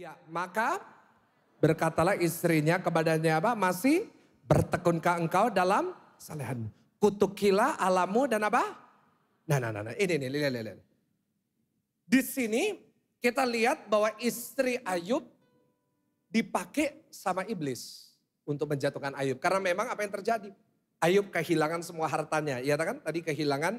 Ya, maka berkatalah istrinya kepadanya apa? Masih bertekunkah engkau dalam kesalehanmu? Kutukilah Allahmu dan apa? Nah, ini nih, lihat. Di sini kita lihat bahwa istri Ayub dipakai sama iblis untuk menjatuhkan Ayub. Karena memang apa yang terjadi? Ayub kehilangan semua hartanya. Ya kan? Tadi kehilangan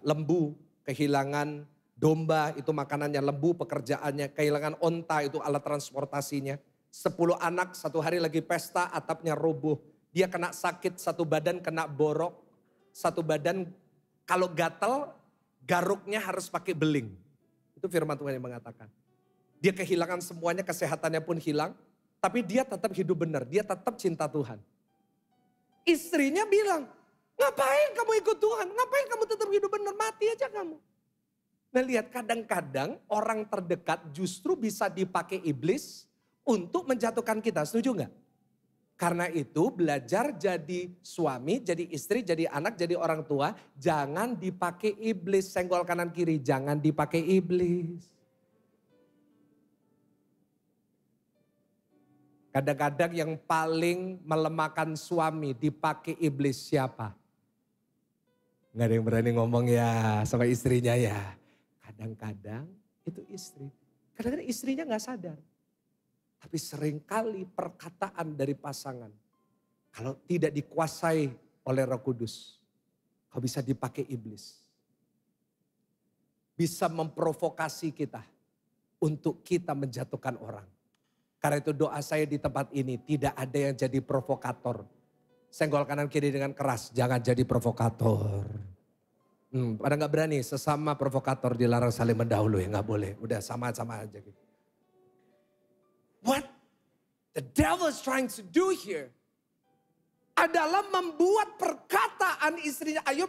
lembu, kehilangan domba itu makanannya, lembu pekerjaannya, kehilangan onta itu alat transportasinya. 10 anak satu hari lagi pesta atapnya roboh. Dia kena sakit, satu badan kena borok. Satu badan kalau gatal garuknya harus pakai beling. Itu firman Tuhan yang mengatakan. Dia kehilangan semuanya, kesehatannya pun hilang. Tapi dia tetap hidup benar, dia tetap cinta Tuhan. Istrinya bilang, ngapain kamu ikut Tuhan? Ngapain kamu tetap hidup benar? Mati aja kamu. Nah lihat, kadang-kadang orang terdekat justru bisa dipakai iblis untuk menjatuhkan kita. Setuju nggak? Karena itu belajar jadi suami, jadi istri, jadi anak, jadi orang tua. Jangan dipakai iblis, senggol kanan kiri. Jangan dipakai iblis. Kadang-kadang yang paling melemahkan suami dipakai iblis siapa? Nggak ada yang berani ngomong ya sama istrinya ya. Kadang-kadang itu istri. Kadang-kadang istrinya nggak sadar. Tapi seringkali perkataan dari pasangan. Kalau tidak dikuasai oleh Roh Kudus. Kau bisa dipakai iblis. Bisa memprovokasi kita. Untuk kita menjatuhkan orang. Karena itu doa saya di tempat ini. Tidak ada yang jadi provokator. Senggol kanan kiri dengan keras. Jangan jadi provokator. Pada gak berani sesama provokator dilarang saling mendahului. Gak boleh. Udah sama-sama aja gitu. What the devil is trying to do here adalah membuat perkataan istrinya Ayub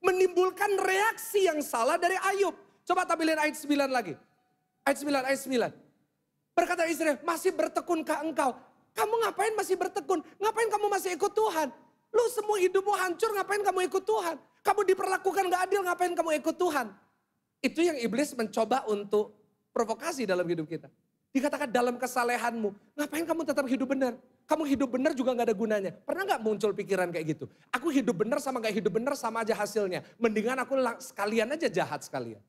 menimbulkan reaksi yang salah dari Ayub. Coba tampilin ayat 9 lagi. Ayat 9. Berkata istrinya, masih bertekunkah engkau? Kamu ngapain masih bertekun? Ngapain kamu masih ikut Tuhan? Lu semua hidupmu hancur, ngapain kamu ikut Tuhan? Kamu diperlakukan gak adil, ngapain kamu ikut Tuhan? Itu yang iblis mencoba untuk provokasi dalam hidup kita. Dikatakan dalam kesalehanmu, ngapain kamu tetap hidup benar? Kamu hidup benar juga gak ada gunanya. Pernah gak muncul pikiran kayak gitu? Aku hidup benar sama gak hidup benar sama aja hasilnya. Mendingan aku sekalian aja jahat sekalian.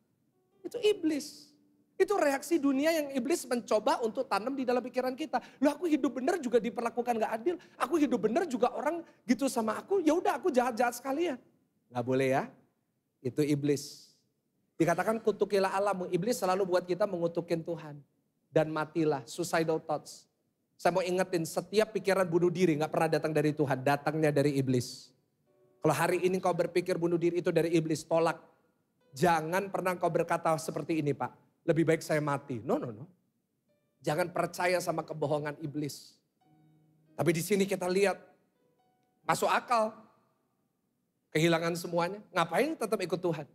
Itu iblis. Itu reaksi dunia yang iblis mencoba untuk tanam di dalam pikiran kita. Loh aku hidup benar juga diperlakukan gak adil. Aku hidup benar juga orang gitu sama aku. Ya udah aku jahat-jahat sekalian. Gak boleh ya. Itu iblis. Dikatakan kutukilah Allahmu. Iblis selalu buat kita mengutukin Tuhan. Dan matilah, suicidal thoughts. Saya mau ingetin, setiap pikiran bunuh diri gak pernah datang dari Tuhan, datangnya dari iblis. Kalau hari ini kau berpikir bunuh diri itu dari iblis, tolak. Jangan pernah kau berkata seperti ini Pak, lebih baik saya mati. No. Jangan percaya sama kebohongan iblis. Tapi di sini kita lihat, masuk akal. Kehilangan semuanya, ngapain tetap ikut Tuhan?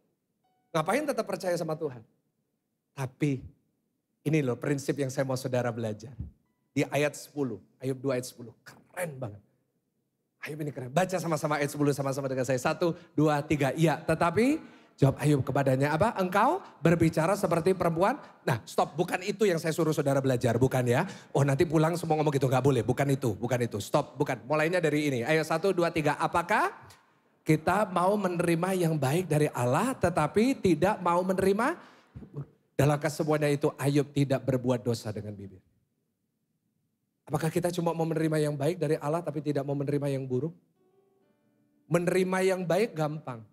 Ngapain tetap percaya sama Tuhan? Tapi ini loh prinsip yang saya mau saudara belajar. Di ayat 10, Ayub 2 ayat 10. Keren banget. Ayub ini keren. Baca sama-sama ayat 10 sama-sama dengan saya. 1, 2, 3. Iya, tetapi jawab Ayub kepadanya apa? Engkau berbicara seperti perempuan. Nah stop, bukan itu yang saya suruh saudara belajar. Bukan ya. Oh nanti pulang semua ngomong gitu. Gak boleh, bukan itu. Stop, bukan. Mulainya dari ini. Ayat 1, 2, 3. Apakah kita mau menerima yang baik dari Allah tetapi tidak mau menerima? Dalam kesemuanya itu Ayub tidak berbuat dosa dengan bibir. Apakah kita cuma mau menerima yang baik dari Allah tapi tidak mau menerima yang buruk? Menerima yang baik gampang.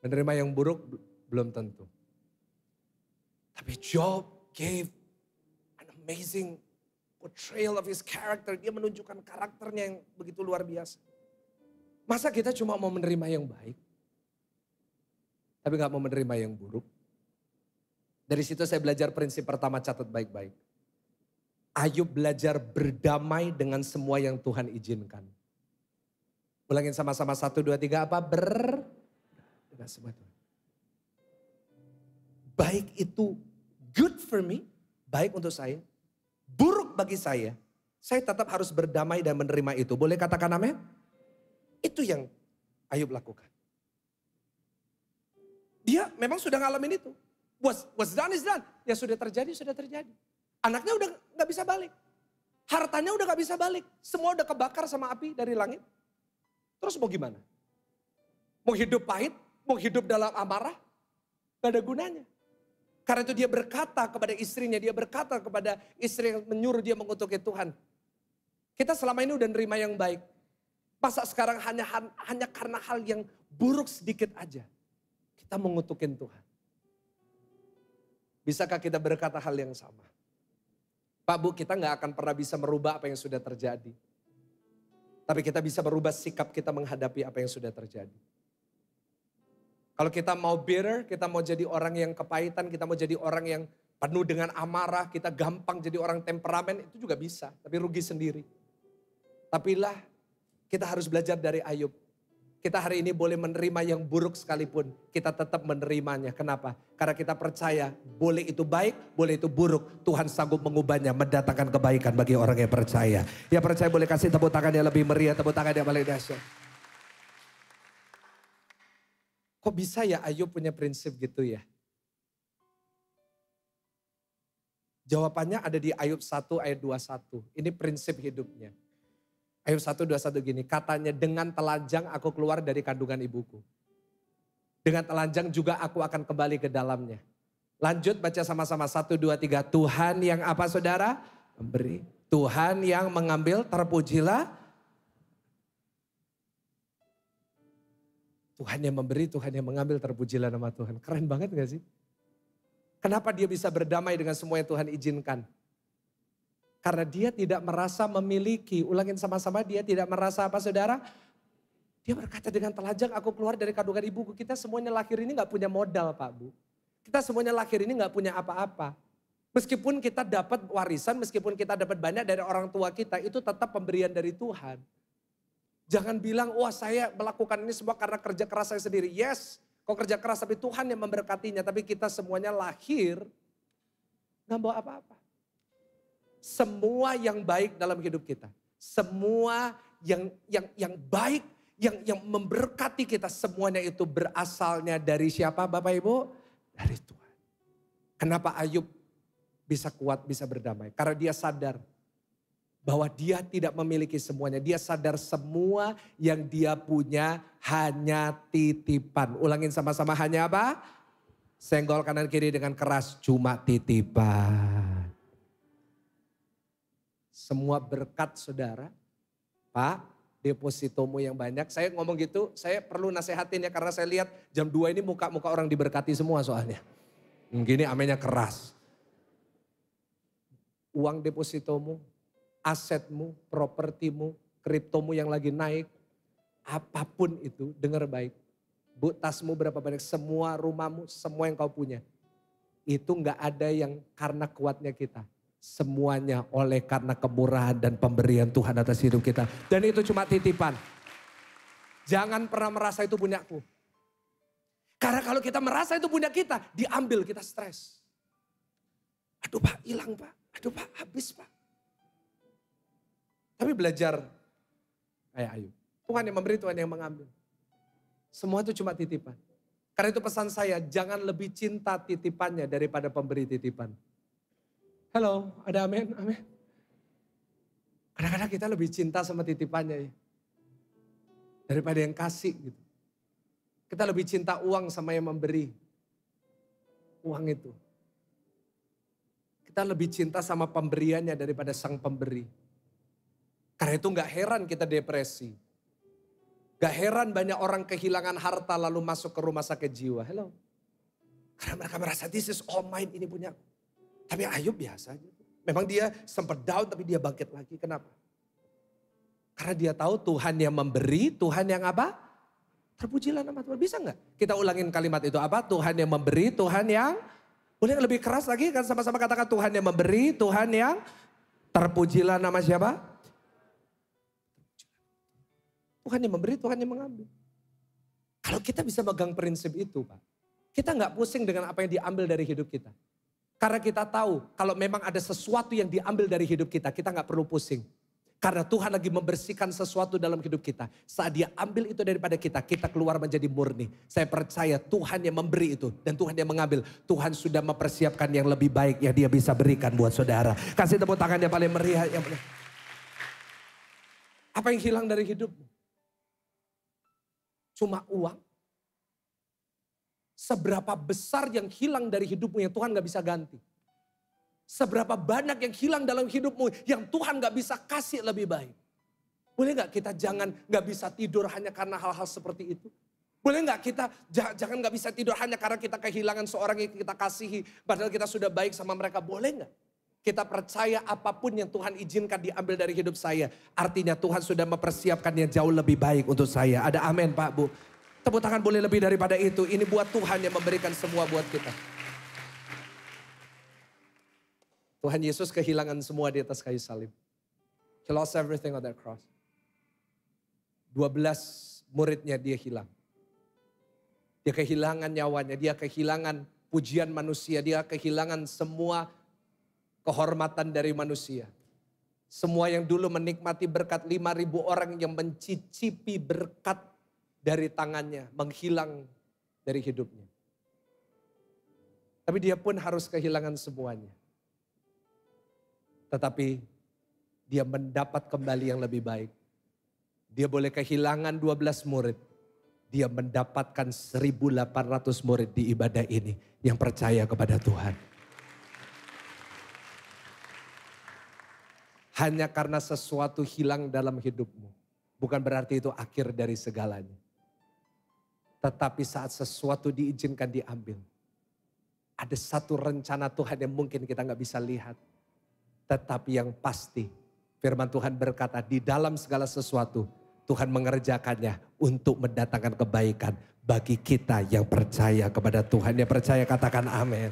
Menerima yang buruk belum tentu. Tapi Job gave an amazing portrayal of his character. Dia menunjukkan karakternya yang begitu luar biasa. Masa kita cuma mau menerima yang baik? Tapi gak mau menerima yang buruk? Dari situ saya belajar prinsip pertama, catat baik-baik. Ayub belajar berdamai dengan semua yang Tuhan izinkan. Ulangin sama-sama 1, 2, 3 apa? Dengan semua Tuhan. Baik itu good for me, baik untuk saya. Buruk bagi saya tetap harus berdamai dan menerima itu. Boleh katakan amin? Itu yang Ayub lakukan. Dia memang sudah ngalamin itu. What's done is done. Ya sudah terjadi, sudah terjadi. Anaknya udah gak bisa balik. Hartanya udah gak bisa balik. Semua udah kebakar sama api dari langit. Terus mau gimana? Mau hidup pahit? Mau hidup dalam amarah? Gak ada gunanya. Karena itu dia berkata kepada istrinya, dia berkata kepada istri yang menyuruh dia mengutuki Tuhan. Kita selama ini udah nerima yang baik. Masa sekarang hanya karena hal yang buruk sedikit aja. Kita mengutukin Tuhan. Bisakah kita berkata hal yang sama? Pak Bu, kita gak akan pernah bisa merubah apa yang sudah terjadi. Tapi kita bisa merubah sikap kita menghadapi apa yang sudah terjadi. Kalau kita mau bitter, kita mau jadi orang yang kepahitan, kita mau jadi orang yang penuh dengan amarah, kita gampang jadi orang temperamen, itu juga bisa. Tapi rugi sendiri. Tapi lah, kita harus belajar dari Ayub. Kita hari ini boleh menerima yang buruk sekalipun, kita tetap menerimanya. Kenapa? Karena kita percaya, boleh itu baik, boleh itu buruk. Tuhan sanggup mengubahnya, mendatangkan kebaikan bagi orang yang percaya. Yang percaya boleh kasih tepuk tangan yang lebih meriah, tepuk tangan yang paling dahsyat. Kok bisa ya Ayub punya prinsip gitu ya? Jawabannya ada di Ayub 1 ayat 21. Ini prinsip hidupnya. Ayub 1:21 gini, katanya dengan telanjang aku keluar dari kandungan ibuku. Dengan telanjang juga aku akan kembali ke dalamnya. Lanjut baca sama-sama 1, 2, 3. Tuhan yang apa saudara? Memberi. Tuhan yang mengambil, terpujilah. Tuhan yang memberi, Tuhan yang mengambil, terpujilah nama Tuhan. Keren banget gak sih? Kenapa dia bisa berdamai dengan semua yang Tuhan izinkan? Karena dia tidak merasa memiliki, ulangin sama-sama, dia tidak merasa apa saudara? Dia berkata dengan telanjang aku keluar dari kandungan ibuku. Kita semuanya lahir ini gak punya modal Pak Bu. Kita semuanya lahir ini gak punya apa-apa. Meskipun kita dapat warisan, meskipun kita dapat banyak dari orang tua kita, itu tetap pemberian dari Tuhan. Jangan bilang, wah saya melakukan ini semua karena kerja keras saya sendiri. Yes, kau kerja keras tapi Tuhan yang memberkatinya. Tapi kita semuanya lahir gak bawa apa-apa. Semua yang baik dalam hidup kita, semua yang baik, yang memberkati kita, semuanya itu berasalnya dari siapa Bapak Ibu? Dari Tuhan. Kenapa Ayub bisa kuat, bisa berdamai? Karena dia sadar bahwa dia tidak memiliki semuanya. Dia sadar semua yang dia punya hanya titipan. Ulangin sama-sama, hanya apa? Senggol kanan kiri dengan keras, cuma titipan. Semua berkat saudara, Pak, depositomu yang banyak. Saya ngomong gitu, saya perlu nasehatin ya karena saya lihat jam 2 ini muka-muka orang diberkati semua soalnya. Gini amennya keras. Uang depositomu, asetmu, propertimu, kriptomu yang lagi naik, apapun itu, dengar baik. Bu, tasmu berapa banyak, semua rumahmu, semua yang kau punya. Itu gak ada yang karena kuatnya kita. Semuanya oleh karena kemurahan dan pemberian Tuhan atas hidup kita. Dan itu cuma titipan. Jangan pernah merasa itu punyaku. Karena kalau kita merasa itu punya kita, diambil kita stres. Aduh Pak, hilang Pak. Aduh Pak, habis Pak. Tapi belajar kayak Ayub. Tuhan yang memberi, Tuhan yang mengambil. Semua itu cuma titipan. Karena itu pesan saya, jangan lebih cinta titipannya daripada pemberi titipan. Halo, ada amin? Amin. Kadang-kadang kita lebih cinta sama titipannya ya. Daripada yang kasih gitu. Kita lebih cinta uang sama yang memberi. Uang itu. Kita lebih cinta sama pemberiannya daripada sang pemberi. Karena itu gak heran kita depresi. Gak heran banyak orang kehilangan harta lalu masuk ke rumah sakit jiwa. Hello. Karena mereka merasa this is all mine, ini punya aku. Tapi Ayub biasa aja. Memang dia sempat down tapi dia bangkit lagi. Kenapa? Karena dia tahu Tuhan yang memberi, Tuhan yang apa? Terpujilah nama Tuhan. Bisa nggak? Kita ulangin kalimat itu apa? Tuhan yang memberi, Tuhan yang... Boleh lebih keras lagi kan sama-sama katakan Tuhan yang memberi, Tuhan yang terpujilah nama siapa? Tuhan yang memberi, Tuhan yang mengambil. Kalau kita bisa megang prinsip itu Pak. Kita nggak pusing dengan apa yang diambil dari hidup kita. Karena kita tahu kalau memang ada sesuatu yang diambil dari hidup kita, kita nggak perlu pusing. Karena Tuhan lagi membersihkan sesuatu dalam hidup kita. Saat dia ambil itu daripada kita, kita keluar menjadi murni. Saya percaya Tuhan yang memberi itu dan Tuhan yang mengambil. Tuhan sudah mempersiapkan yang lebih baik yang dia bisa berikan buat saudara. Kasih tepuk tangan yang paling meriah. Apa yang hilang dari hidupmu? Cuma uang? Seberapa besar yang hilang dari hidupmu yang Tuhan gak bisa ganti? Seberapa banyak yang hilang dalam hidupmu yang Tuhan gak bisa kasih lebih baik. Boleh gak kita jangan gak bisa tidur hanya karena hal-hal seperti itu? Boleh gak kita jangan gak bisa tidur hanya karena kita kehilangan seorang yang kita kasihi. Padahal kita sudah baik sama mereka, boleh gak? Kita percaya apapun yang Tuhan izinkan diambil dari hidup saya. Artinya Tuhan sudah mempersiapkan yang jauh lebih baik untuk saya. Ada amin Pak Bu. Tepuk tangan boleh lebih daripada itu. Ini buat Tuhan yang memberikan semua buat kita. Tuhan Yesus kehilangan semua di atas kayu salib. He lost everything on that cross. 12 muridnya dia hilang. Dia kehilangan nyawanya, dia kehilangan pujian manusia, dia kehilangan semua kehormatan dari manusia. Semua yang dulu menikmati berkat 5.000 orang yang mencicipi berkat dari tangannya, menghilang dari hidupnya. Tapi dia pun harus kehilangan semuanya. Tetapi dia mendapat kembali yang lebih baik. Dia boleh kehilangan 12 murid. Dia mendapatkan 1.800 murid di ibadah ini yang percaya kepada Tuhan. Hanya karena sesuatu hilang dalam hidupmu. Bukan berarti itu akhir dari segalanya. Tetapi saat sesuatu diizinkan diambil. Ada satu rencana Tuhan yang mungkin kita gak bisa lihat. Tetapi yang pasti firman Tuhan berkata di dalam segala sesuatu Tuhan mengerjakannya untuk mendatangkan kebaikan bagi kita yang percaya kepada Tuhan. Yang percaya katakan amin.